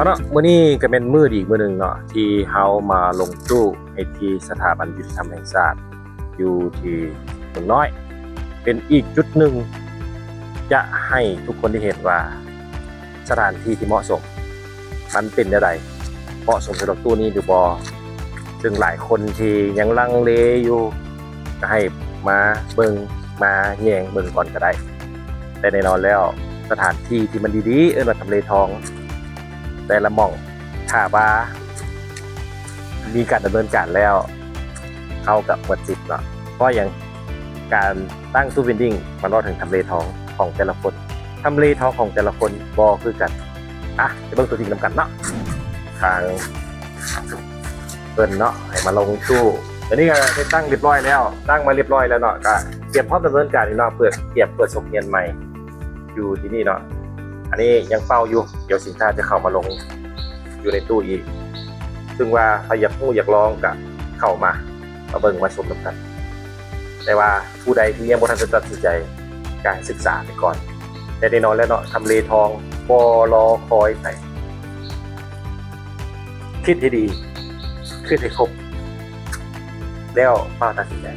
เอาเนาะมื้อนี้ก็เป็นมื้ออีกมื้อหนึงเนาะที่เฮามาลงตู้ให้ที่สถาบันยุติธรรมแห่งชาติอยู่ที่เมืองน้อยเป็นอีกจุดหนึ่งจะให้ทุกคนได้เห็นว่าสถานที่ที่เหมาะสมมันเป็นอย่างไรเหมาะสมสำหรับตู้นี้หรือบ่ซึ่งหลายคนที่ยังลังเลอยู่ก็ให้มาเบิ่งมาแยงเบิ่งก่อนก็ได้ แต่แน่นอนแล้วสถานที่ที่มันดีๆว่าทำเลทองแต่ละหม่องถ้าว่ามีการดำเนินการแล้วเข้ากับหมวดสิบเนาะเพราะอย่างการตั้งตู้วินดิ้งมันรอถึงทำเลทองของแต่ละคนทำเลทองของแต่ละคนบอคือกันจะเบิ่งตัวจริงนำกันเนาะทางเพิ่นเนาะให้มาลงตู้ตอนนี้ก็ได้ตั้งเรียบร้อยแล้วตั้งมาเรียบร้อยแล้วเนาะก็เตรียมพร้อมดำเนินการนี่เนาะเปิดส่งเรียนใหม่อยู่ที่นี่เนาะอันนี้ยังเฝ้าอยู่เดี๋ยวสินค้าจะเข้ามาลงอยู่ในตู้อีกซึ่งว่าใครอยากรู้อยากลองก็เข้ามาเบิ่งมาชมกันแต่ว่าผู้ใดที่ยังบ่ทันจะตัดสินใจการศึกษาไปก่อนแต่แน่นอนแล้วเนาะทำเลทองบ่รอคอยไปคิดให้ดีคิดให้ครบแล้วเฝ้าตัดสินใจ